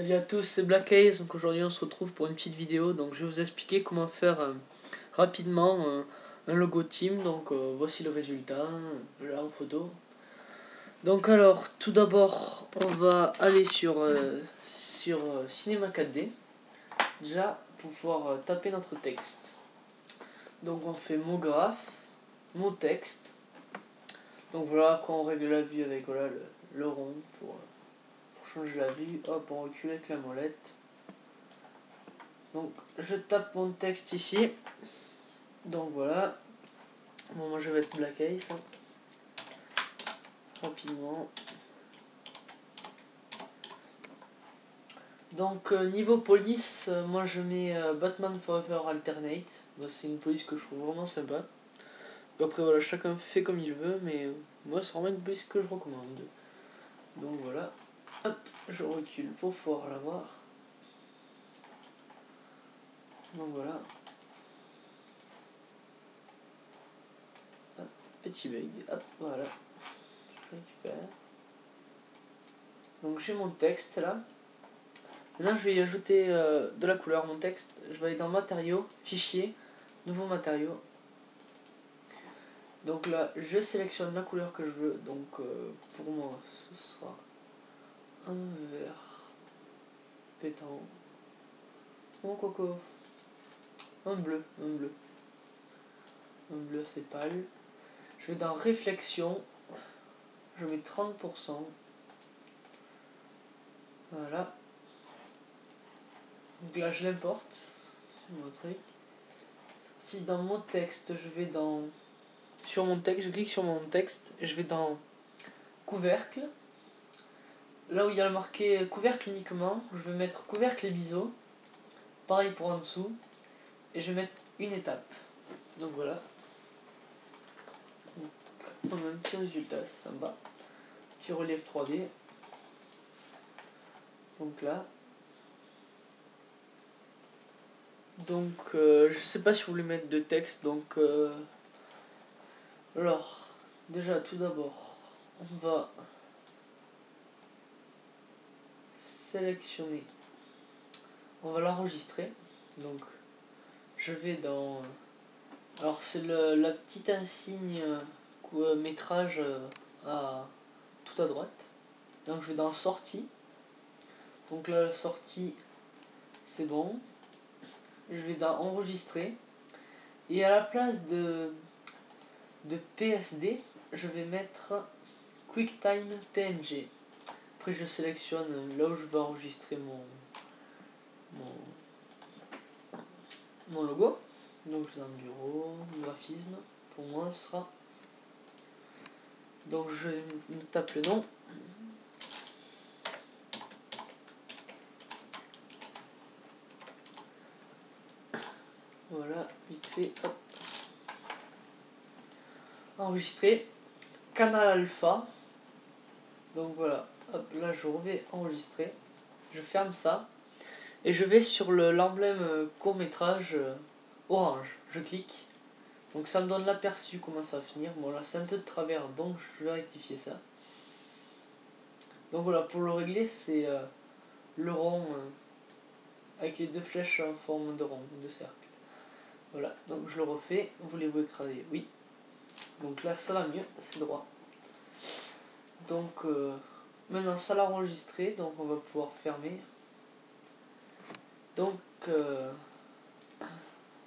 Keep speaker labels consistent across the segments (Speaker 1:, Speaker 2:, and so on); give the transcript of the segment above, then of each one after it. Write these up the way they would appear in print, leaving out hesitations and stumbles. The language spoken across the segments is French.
Speaker 1: Salut à tous, c'est Black Ace. Donc aujourd'hui on se retrouve pour une petite vidéo. Donc je vais vous expliquer comment faire rapidement un logo team. Donc voici le résultat, là en photo. Donc alors tout d'abord on va aller sur Cinema 4D. Déjà pour pouvoir taper notre texte. Donc on fait mot graphe, mot texte. Donc voilà, après on règle la vue avec voilà, le rond pour changer la vue. Hop, on recule avec la molette. Donc je tape mon texte ici. Donc voilà. Bon, moi je vais mettre Black Ace hein. Rapidement. Donc niveau police, moi je mets Batman Forever Alternate. C'est une police que je trouve vraiment sympa. Après voilà, chacun fait comme il veut, mais moi c'est vraiment une police que je recommande. Donc voilà. Hop, je recule pour pouvoir la voir. Donc voilà. Hop, petit bug. Hop, voilà. Je récupère. Donc j'ai mon texte là. Maintenant je vais y ajouter de la couleur, mon texte. Je vais aller dans matériaux, fichier, nouveau matériau. Donc là je sélectionne la couleur que je veux. Donc pour moi ce sera un vert pétant. Oh coco. Un bleu. Un bleu assez pâle. Je vais dans réflexion. Je mets 30%. Voilà. Donc là je l'importe. C'est mon truc. Si dans mon texte je vais dans... Sur mon texte, je clique sur mon texte, je vais dans couvercle. Là où il y a le marqué couvercle uniquement, je vais mettre couvercle et biseau. Pareil pour en dessous. Et je vais mettre une étape. Donc voilà. Donc, on a un petit résultat sympa. Petit relief 3D. Donc là. Donc je sais pas si vous voulez mettre de texte. Donc alors, déjà tout d'abord, on va sélectionner. On va l'enregistrer. Donc je vais dans... Alors c'est la petite insigne métrage tout à droite. Donc je vais dans sortie. Donc là la sortie c'est bon. Je vais dans enregistrer. Et à la place de PSD, je vais mettre QuickTime PNG. Après je sélectionne là où je vais enregistrer mon logo. Donc je vais dans bureau, graphisme. Pour moi ce sera... Donc je me tape le nom. Voilà, vite fait, hop. Enregistrer. Canal alpha. Donc voilà, hop, là je vais enregistrer. Je ferme ça. Et je vais sur l'emblème court métrage orange. Je clique. Donc ça me donne l'aperçu comment ça va finir. Bon là c'est un peu de travers donc je vais rectifier ça. Donc voilà, pour le régler c'est le rond avec les deux flèches en forme de rond, de cercle. Voilà, donc je le refais. Voulez-vous écraser? Oui. Donc là ça va mieux, c'est droit. Donc maintenant ça l'a enregistré, donc on va pouvoir fermer. Donc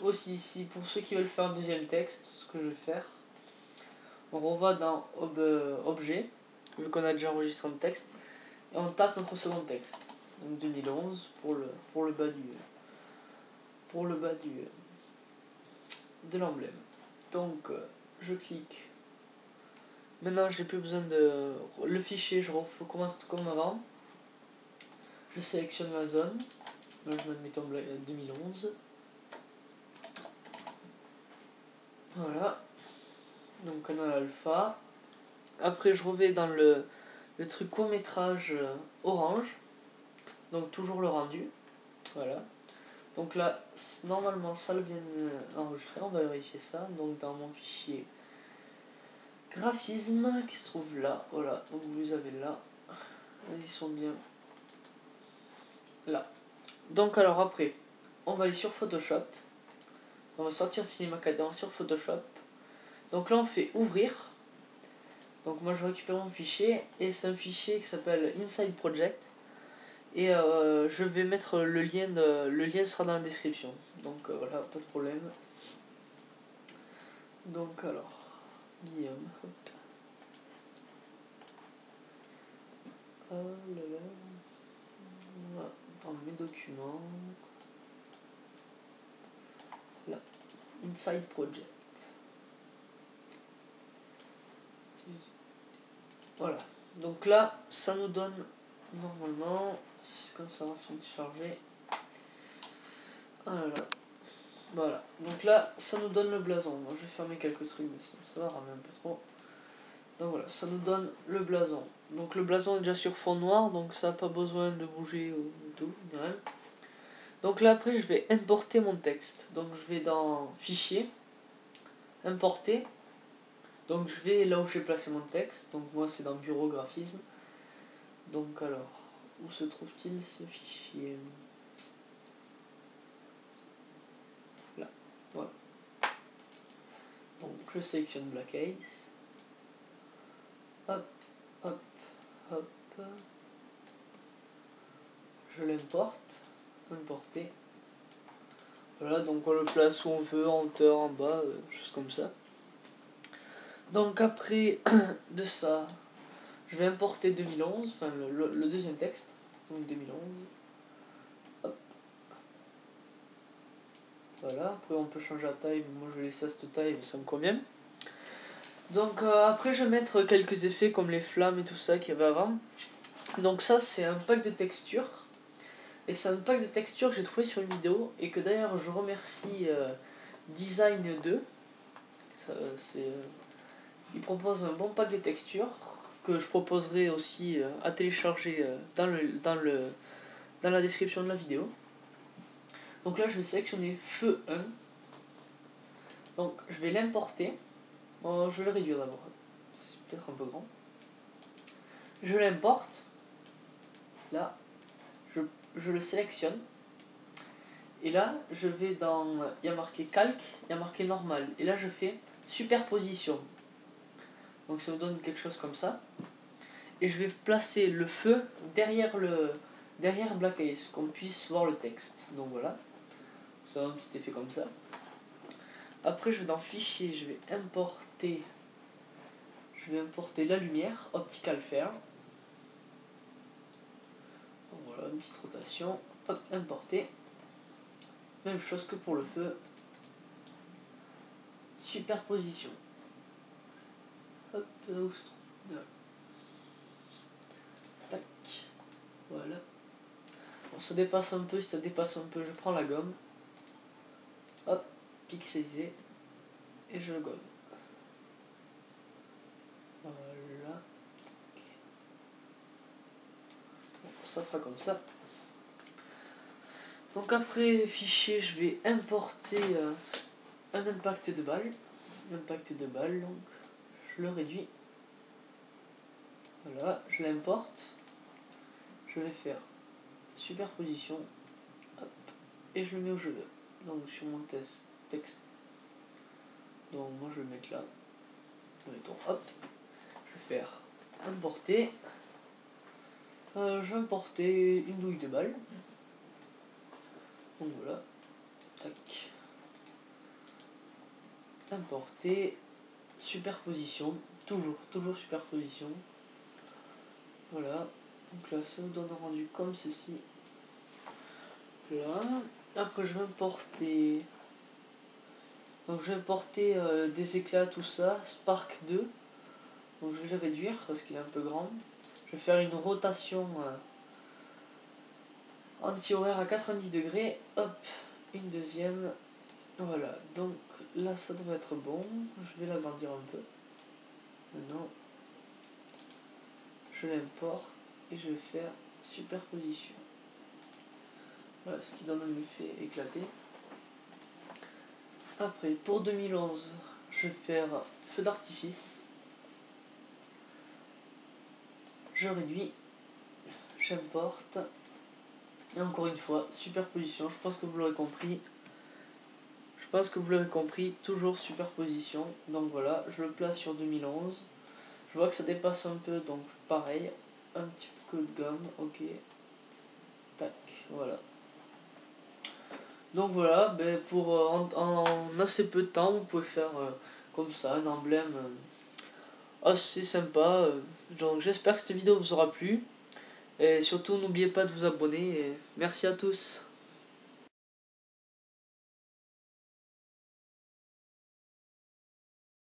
Speaker 1: aussi ici pour ceux qui veulent faire un deuxième texte, ce que je vais faire, on revoit dans objet, vu qu'on a déjà enregistré un texte, et on tape notre second texte. Donc 2011 pour le bas de l'emblème. Donc je clique. Maintenant j'ai plus besoin de le fichier, je recommence comme avant. Je sélectionne ma zone. Là je mets 2011. Voilà. Donc canal alpha. Après je reviens dans le truc court métrage orange. Donc toujours le rendu. Voilà. Donc là normalement ça le vient enregistré. On va vérifier ça. Donc dans mon fichier graphisme qui se trouve là. Voilà. Donc vous les avez là. Ils sont bien là. Donc alors après, on va aller sur Photoshop. On va sortir Cinema 4D sur Photoshop. Donc là on fait ouvrir. Donc moi je récupère mon fichier et c'est un fichier qui s'appelle Inside Project. Et je vais mettre le lien, le lien sera dans la description. Donc voilà, pas de problème. Donc alors, Guillaume, hop. Oh là là. Voilà, dans mes documents. Là, Inside Project. Voilà. Donc là, ça nous donne normalement, quand ça va finir de charger. Ah là là. Voilà. Donc là, ça nous donne le blason. Moi, je vais fermer quelques trucs, mais sinon ça va ramener un peu trop. Donc voilà, ça nous donne le blason. Donc le blason est déjà sur fond noir, donc ça n'a pas besoin de bouger ou tout, rien. Donc là après je vais importer mon texte. Donc je vais dans Fichier, Importer. Donc je vais là où j'ai placé mon texte. Donc moi c'est dans Bureau Graphisme. Donc alors, où se trouve-t-il ce fichier? Là, voilà. Donc je sélectionne Black Ace. Hop, hop, hop. Je l'importe. Importer. Voilà, donc on le place où on veut, en hauteur, en bas, choses comme ça. Donc après de ça, je vais importer 2011, enfin le deuxième texte, donc 2011. Hop. Voilà, après on peut changer la taille, mais moi je vais laisser à cette taille, mais ça me convient. Donc après je vais mettre quelques effets comme les flammes et tout ça qu'il y avait avant. Donc ça c'est un pack de textures. Et c'est un pack de textures que j'ai trouvé sur une vidéo et que d'ailleurs je remercie Design 2. Il propose un bon pack de textures que je proposerai aussi à télécharger dans la description de la vidéo. Donc là je vais sélectionner Feu 1. Donc je vais l'importer. Oh, je vais le réduire d'abord. C'est peut-être un peu grand. Je l'importe. Là, je le sélectionne. Et là, je vais dans... Il y a marqué calque, il y a marqué normal. Et là, je fais superposition. Donc ça me donne quelque chose comme ça. Et je vais placer le feu derrière Black Ace, qu'on puisse voir le texte. Donc voilà. Ça a un petit effet comme ça. Après, je vais dans Fichier, je vais importer la lumière, Optical Fair. Donc voilà, une petite rotation. Hop, importer. Même chose que pour le feu. Superposition. Hop, où se trouve là. Tac. Voilà. Bon, ça dépasse un peu, si ça dépasse un peu, je prends la gomme. Hop, pixelisé. Et je le gomme. Voilà. Bon, ça fera comme ça. Donc après fichier, je vais importer un impact de balle. Impact de balle, donc je le réduis. Voilà, je l'importe. Je vais faire superposition. Hop, et je le mets où je veux. Donc sur mon texte. Donc moi je vais le mettre là. Mettons, hop. Je vais faire importer. Je vais importer une douille de balle. Donc voilà. Tac. Importer. Superposition. Toujours superposition. Voilà. Donc là, ça nous donne un rendu comme ceci. Là. Après, je vais importer. Donc, je vais importer des éclats, tout ça. Spark 2. Donc, je vais le réduire parce qu'il est un peu grand. Je vais faire une rotation anti-horaire à 90 degrés. Hop, une deuxième. Voilà. Donc, là, ça devrait être bon. Je vais l'agrandir un peu. Maintenant, je l'importe et je vais faire superposition. Voilà, ce qui donne un effet éclaté. Après, pour 2011, je vais faire feu d'artifice. Je réduis, j'importe. Et encore une fois, superposition, je pense que vous l'aurez compris. Je pense que vous l'aurez compris, toujours superposition. Donc voilà, je le place sur 2011. Je vois que ça dépasse un peu, donc pareil, un petit peu de gomme, ok. Tac, voilà. Donc voilà, ben pour en assez peu de temps, vous pouvez faire comme ça, un emblème assez sympa. Donc j'espère que cette vidéo vous aura plu. Et surtout, n'oubliez pas de vous abonner. Et merci à tous.